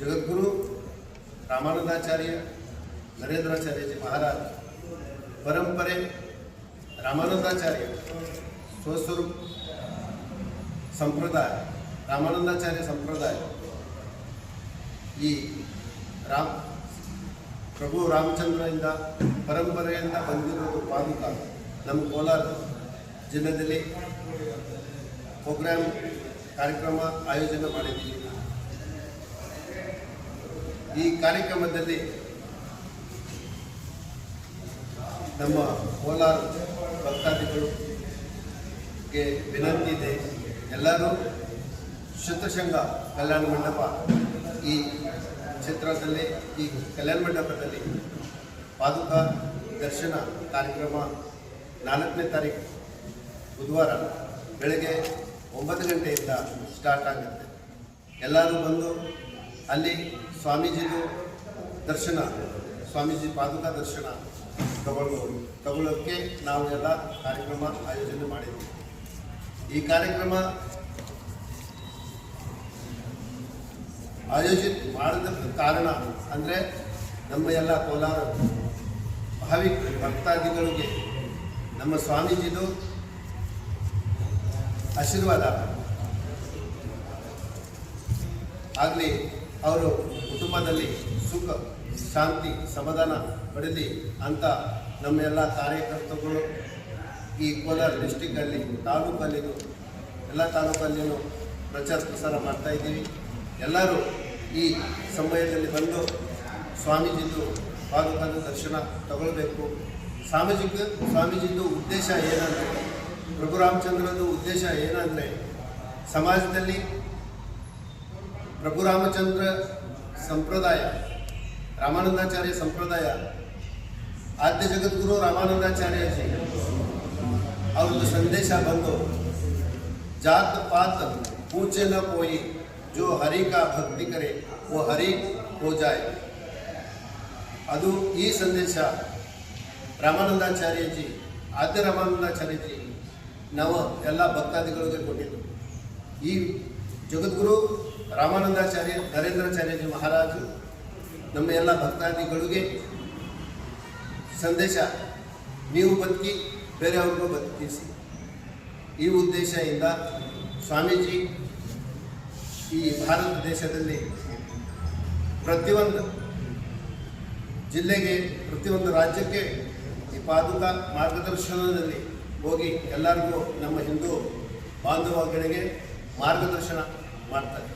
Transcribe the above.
जगद्गुरु रामानंदाचार्य नरेंद्राचार्य जी महाराज परंपरे रामानंदाचार्य स्वस्वरूप संप्रदाय रामानंदाचार्य संप्रदाय ಈ ಪ್ರಭು ರಾಮಚಂದ್ರರಿಂದ ಪರಂಪರೆಯಿಂದ ಬಂದಿರೋದು ಪಾದುಕ ನಮ್ಮ ಕೋಲಾರ ಜಿಲ್ಲೆಯಲ್ಲಿ ಪ್ರೋಗ್ರಾಮ್ ಕಾರ್ಯಕ್ರಮ ಆಯೋಜನೆ ಮಾಡಿದ್ದೀವಿ. ಈ ಕಾರ್ಯಕ್ರಮದಲ್ಲಿ ನಮ್ಮ ಕೋಲಾರ ಭಕ್ತಾದಿಗಳಿಗೆ ವಿನಂತಿ ಇದೆ, ಎಲ್ಲರೂ ಶತಶೃಂಗ ಕಲ್ಯಾಣ ಮಂಟಪ ಈ ಕ್ಷೇತ್ರದಲ್ಲಿ ಈ ಕಲ್ಯಾಣ ಮಂಟಪದಲ್ಲಿ ಪಾದುಕ ದರ್ಶನ ಕಾರ್ಯಕ್ರಮ 4ನೇ ತಾರೀಕು ಬುಧವಾರ ಬೆಳಗ್ಗೆ 9 ಗಂಟೆಯಿಂದ ಸ್ಟಾರ್ಟ್ ಆಗುತ್ತೆ. ಎಲ್ಲರೂ ಬಂದು ಅಲ್ಲಿ ಸ್ವಾಮೀಜಿದು ದರ್ಶನ, ಸ್ವಾಮೀಜಿ ಪಾದುಕ ದರ್ಶನ ತಗೊಳ್ಳೋಕ್ಕೆ ನಾವು ಎಲ್ಲ ಕಾರ್ಯಕ್ರಮ ಆಯೋಜನೆ ಮಾಡಿದ್ವಿ. ಈ ಕಾರ್ಯಕ್ರಮ ಆಯೋಜಿತ ಮಾಡಿದ ಕಾರಣ ಅಂದರೆ ನಮ್ಮ ಎಲ್ಲ ಕೋಲಾರ ಭಾವಿಕ ಭಕ್ತಾದಿಗಳಿಗೆ ನಮ್ಮ ಸ್ವಾಮೀಜಿದು ಆಶೀರ್ವಾದ ಆಗಲಿ, ಅವರು ಕುಟುಂಬದಲ್ಲಿ ಸುಖ ಶಾಂತಿ ಸಮಾಧಾನ ಪಡೆಯಲಿ ಅಂತ ನಮ್ಮ ಎಲ್ಲ ಕಾರ್ಯಕರ್ತಗಳು ಈ ಕೋಲಾರ ಡಿಸ್ಟಿಕ್ಕಲ್ಲಿ ತಾಲೂಕಲ್ಲಿನೂ ಎಲ್ಲ ತಾಲೂಕಲ್ಲಿನೂ ಪ್ರಚಾರ ಪ್ರಸಾರ ಮಾಡ್ತಾಯಿದ್ದೀವಿ. ಎಲ್ಲರೂ ಈ ಸಮಯದಲ್ಲಿ ಬಂದು ಸ್ವಾಮೀಜಿದು ಪಾದುಕದ ದರ್ಶನ ತಗೊಳ್ಬೇಕು. ಸ್ವಾಮೀಜಿದು ಉದ್ದೇಶ ಏನಂದರೆ, ಪ್ರಭು ರಾಮಚಂದ್ರದು ಉದ್ದೇಶ ಏನಂದರೆ, ಸಮಾಜದಲ್ಲಿ ಪ್ರಭು ರಾಮಚಂದ್ರ ಸಂಪ್ರದಾಯ ರಾಮಾನಂದಾಚಾರ್ಯ ಸಂಪ್ರದಾಯ ಆದ್ಯ ಜಗದ್ಗುರು ರಾಮಾನಂದಾಚಾರ್ಯಜಿ ಅವ್ರದ್ದು ಸಂದೇಶ ಬಂದು ಜಾತ್ ಪಾತ್ ಪೂಜೆ ನ ಕೋಯಿ जो हरि का भक्ति करे वो हरि हो जाए. ಅದು ಈ ಸಂದೇಶ ರಾಮಾನಂದಾಚಾರ್ಯಜಿ ಆದ್ಯ ರಾಮಾನಂದಾಚಾರ್ಯಜಿ ನಾವು ಎಲ್ಲ ಭಕ್ತಾದಿಗಳಿಗೆ ಕೊಟ್ಟಿದ್ದು. ಈ ಜಗದ್ಗುರು ರಾಮಾನಂದಾಚಾರ್ಯ ನರೇಂದ್ರಾಚಾರ್ಯಜಿ ಮಹಾರಾಜರು ನಮ್ಮ ಎಲ್ಲ ಭಕ್ತಾದಿಗಳಿಗೆ ಸಂದೇಶ, ನೀವು ಬದುಕಿ ಬೇರೆಯವ್ರಿಗೂ ಬದುಕಿಸಿ, ಈ ಉದ್ದೇಶದಿಂದ ಸ್ವಾಮೀಜಿ ಈ ಭಾರತ ದೇಶದಲ್ಲಿ ಪ್ರತಿಯೊಂದು ಜಿಲ್ಲೆಗೆ ಪ್ರತಿಯೊಂದು ರಾಜ್ಯಕ್ಕೆ ಈ ಪಾದುಕ ಮಾರ್ಗದರ್ಶನದಲ್ಲಿ ಹೋಗಿ ಎಲ್ಲರಿಗೂ ನಮ್ಮ ಹಿಂದೂ ಬಾಂಧವಗಳಿಗೆ ಮಾರ್ಗದರ್ಶನ ಮಾಡ್ತಾರೆ.